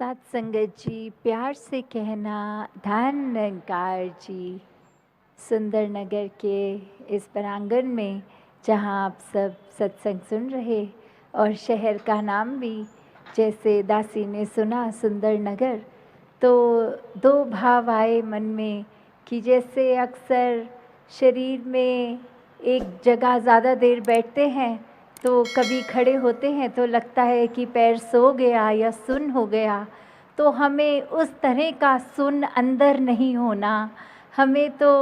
साथ संगत जी, प्यार से कहना धन निरंकार जी। सुंदर नगर के इस प्रांगण में जहाँ आप सब सत्संग सुन रहे और शहर का नाम भी जैसे दासी ने सुना सुंदर नगर, तो दो भाव आए मन में कि जैसे अक्सर शरीर में एक जगह ज़्यादा देर बैठते हैं तो कभी खड़े होते हैं तो लगता है कि पैर सो गया या सुन्न हो गया। तो हमें उस तरह का सुन्न अंदर नहीं होना, हमें तो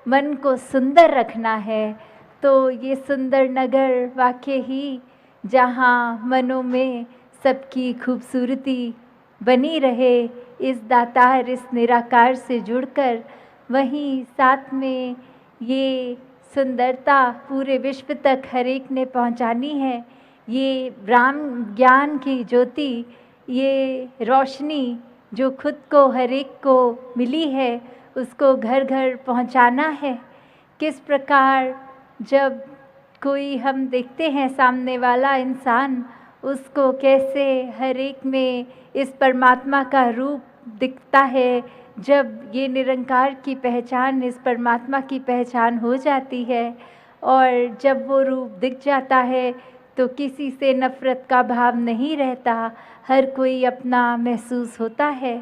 मन को सुंदर रखना है। तो ये सुंदर नगर वाकई ही जहाँ मनों में सबकी खूबसूरती बनी रहे, इस दातार इस निराकार से जुड़कर, वहीं साथ में ये सुंदरता पूरे विश्व तक हर एक ने पहुंचानी है। ये राम ज्ञान की ज्योति, ये रोशनी जो खुद को हर एक को मिली है, उसको घर घर पहुंचाना है। किस प्रकार जब कोई हम देखते हैं सामने वाला इंसान, उसको कैसे हर एक में इस परमात्मा का रूप दिखता है। जब ये निरंकार की पहचान, इस परमात्मा की पहचान हो जाती है और जब वो रूप दिख जाता है तो किसी से नफ़रत का भाव नहीं रहता, हर कोई अपना महसूस होता है।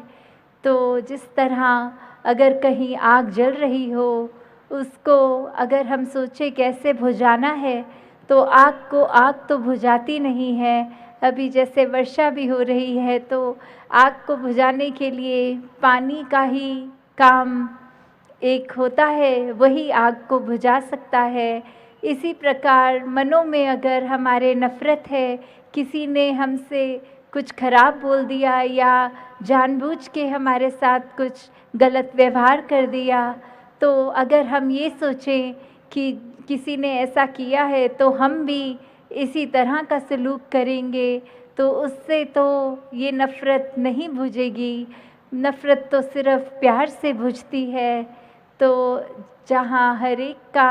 तो जिस तरह अगर कहीं आग जल रही हो, उसको अगर हम सोचें कैसे बुझाना है, तो आग तो बुझाती नहीं है। अभी जैसे वर्षा भी हो रही है तो आग को बुझाने के लिए पानी का ही काम एक होता है, वही आग को बुझा सकता है। इसी प्रकार मनों में अगर हमारे नफ़रत है, किसी ने हमसे कुछ खराब बोल दिया या जानबूझ के हमारे साथ कुछ गलत व्यवहार कर दिया, तो अगर हम ये सोचें कि किसी ने ऐसा किया है तो हम भी इसी तरह का सलूक करेंगे, तो उससे तो ये नफ़रत नहीं बुझेगी। नफ़रत तो सिर्फ़ प्यार से बुझती है। तो जहाँ हर एक का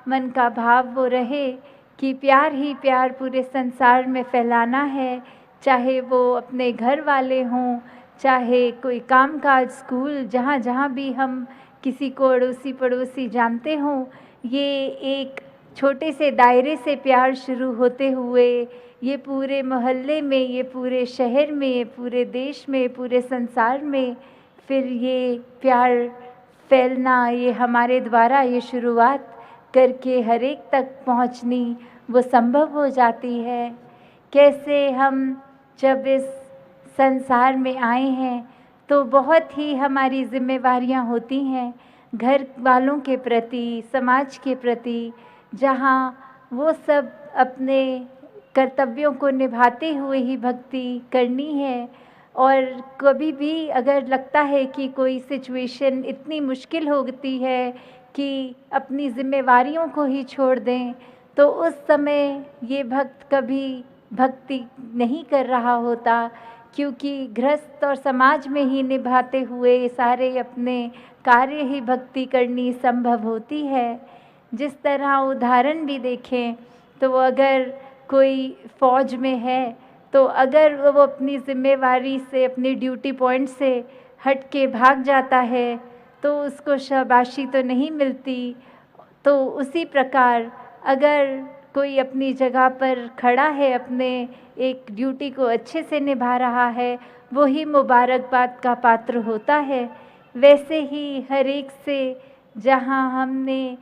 मन का भाव वो रहे कि प्यार ही प्यार पूरे संसार में फैलाना है, चाहे वो अपने घर वाले हों, चाहे कोई कामकाज, स्कूल, जहाँ जहाँ भी हम किसी को अड़ोसी पड़ोसी जानते हों, ये एक छोटे से दायरे से प्यार शुरू होते हुए ये पूरे मोहल्ले में, ये पूरे शहर में, ये पूरे देश में, पूरे संसार में फिर ये प्यार फैलना, ये हमारे द्वारा ये शुरुआत करके हर एक तक पहुंचनी वो संभव हो जाती है। कैसे हम जब इस संसार में आए हैं तो बहुत ही हमारी जिम्मेवारियां होती हैं घर वालों के प्रति, समाज के प्रति, जहाँ वो सब अपने कर्तव्यों को निभाते हुए ही भक्ति करनी है। और कभी भी अगर लगता है कि कोई सिचुएशन इतनी मुश्किल होती है कि अपनी जिम्मेवारियों को ही छोड़ दें, तो उस समय ये भक्त कभी भक्ति नहीं कर रहा होता, क्योंकि गृहस्थ और समाज में ही निभाते हुए सारे अपने कार्य ही भक्ति करनी संभव होती है। जिस तरह उदाहरण भी देखें तो अगर कोई फ़ौज में है तो अगर वो अपनी ज़िम्मेवारी से, अपनी ड्यूटी पॉइंट से हट के भाग जाता है तो उसको शाबाशी तो नहीं मिलती। तो उसी प्रकार अगर कोई अपनी जगह पर खड़ा है, अपने एक ड्यूटी को अच्छे से निभा रहा है, वो ही मुबारकबाद का पात्र होता है। वैसे ही हर एक से, जहाँ हमने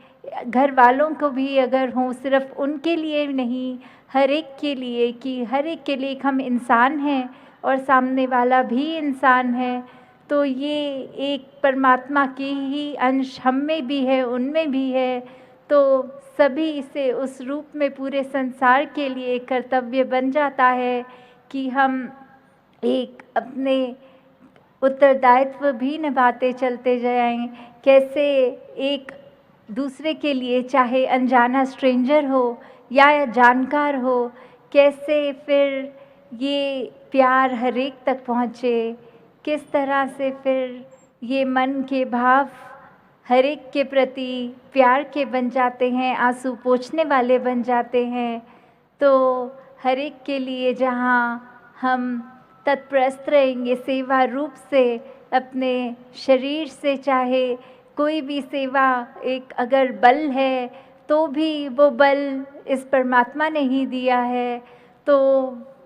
घर वालों को भी अगर हों, सिर्फ़ उनके लिए नहीं, हर एक के लिए, कि हर एक के लिए हम इंसान हैं और सामने वाला भी इंसान है, तो ये एक परमात्मा की ही अंश हम में भी है, उनमें भी है। तो सभी इसे उस रूप में पूरे संसार के लिए कर्तव्य बन जाता है कि हम एक अपने उत्तरदायित्व भी निभाते चलते जाएं। कैसे एक दूसरे के लिए, चाहे अनजाना स्ट्रेंजर हो या जानकार हो, कैसे फिर ये प्यार हर एक तक पहुँचे, किस तरह से फिर ये मन के भाव हर एक के प्रति प्यार के बन जाते हैं, आंसू पोंछने वाले बन जाते हैं। तो हर एक के लिए जहाँ हम तत्प्रस्त रहेंगे सेवा रूप से, अपने शरीर से, चाहे कोई भी सेवा एक अगर बल है तो भी वो बल इस परमात्मा ने ही दिया है। तो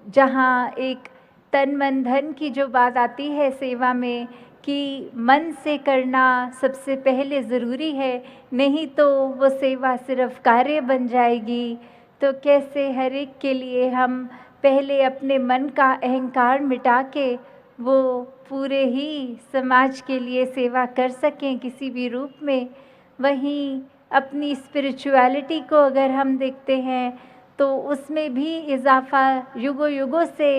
जहाँ एक तन मन धन की जो बात आती है सेवा में कि मन से करना सबसे पहले ज़रूरी है, नहीं तो वो सेवा सिर्फ कार्य बन जाएगी। तो कैसे हर एक के लिए हम पहले अपने मन का अहंकार मिटा के वो पूरे ही समाज के लिए सेवा कर सकें किसी भी रूप में। वहीं अपनी स्पिरिचुअलिटी को अगर हम देखते हैं तो उसमें भी इज़ाफ़ा युगों युगों से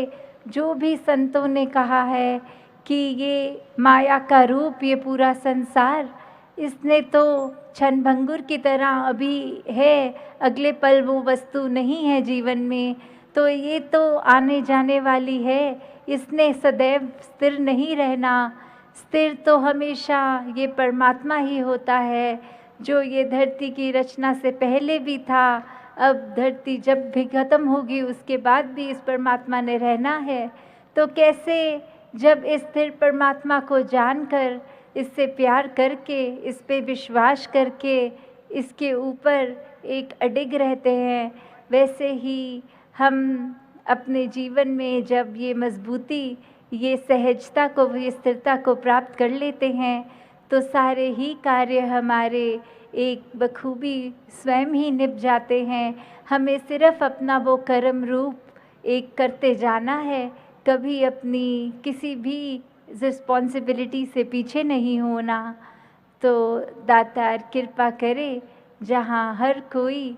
जो भी संतों ने कहा है कि ये माया का रूप, ये पूरा संसार, इसने तो क्षणभंगुर की तरह अभी है, अगले पल वो वस्तु नहीं है जीवन में। तो ये तो आने जाने वाली है, इसने सदैव स्थिर नहीं रहना। स्थिर तो हमेशा ये परमात्मा ही होता है, जो ये धरती की रचना से पहले भी था। अब धरती जब भी खत्म होगी उसके बाद भी इस परमात्मा ने रहना है। तो कैसे जब इस स्थिर परमात्मा को जानकर, इससे प्यार करके, इस पे विश्वास करके, इसके ऊपर एक अडिग रहते हैं, वैसे ही हम अपने जीवन में जब ये मजबूती, ये सहजता को, ये स्थिरता को प्राप्त कर लेते हैं तो सारे ही कार्य हमारे एक बखूबी स्वयं ही निभ जाते हैं। हमें सिर्फ अपना वो कर्म रूप एक करते जाना है, कभी अपनी किसी भी रिस्पॉन्सिबिलिटी से पीछे नहीं होना। तो दातार कृपा करे, जहाँ हर कोई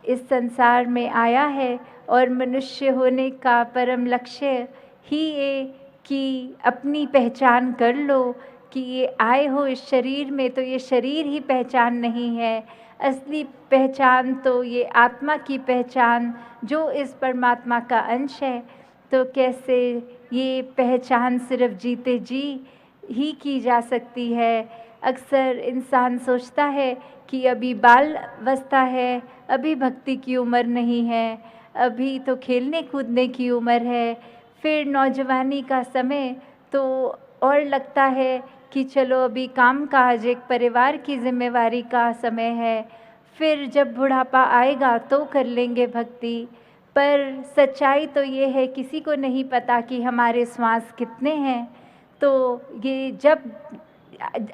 इस संसार में आया है और मनुष्य होने का परम लक्ष्य ही ये कि अपनी पहचान कर लो कि ये आए हो इस शरीर में तो ये शरीर ही पहचान नहीं है, असली पहचान तो ये आत्मा की पहचान जो इस परमात्मा का अंश है। तो कैसे ये पहचान सिर्फ जीते जी ही की जा सकती है। अक्सर इंसान सोचता है कि अभी बाल अवस्था है, अभी भक्ति की उम्र नहीं है, अभी तो खेलने कूदने की उम्र है, फिर नौजवानी का समय तो और लगता है कि चलो अभी काम-काज, एक परिवार की ज़िम्मेवारी का समय है, फिर जब बुढ़ापा आएगा तो कर लेंगे भक्ति। पर सच्चाई तो ये है, किसी को नहीं पता कि हमारे श्वास कितने हैं। तो ये जब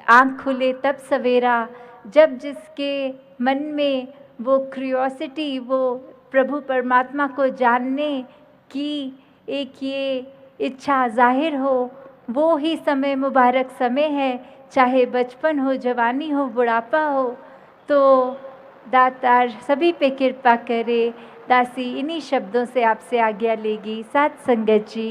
आँख खुले तब सवेरा, जब जिसके मन में वो क्यूरियोसिटी, वो प्रभु परमात्मा को जानने की एक ये इच्छा ज़ाहिर हो, वो ही समय मुबारक समय है, चाहे बचपन हो, जवानी हो, बुढ़ापा हो। तो दातार सभी पे कृपा करे। दासी इन्हीं शब्दों से आपसे आज्ञा लेगी। साथ संगत जी।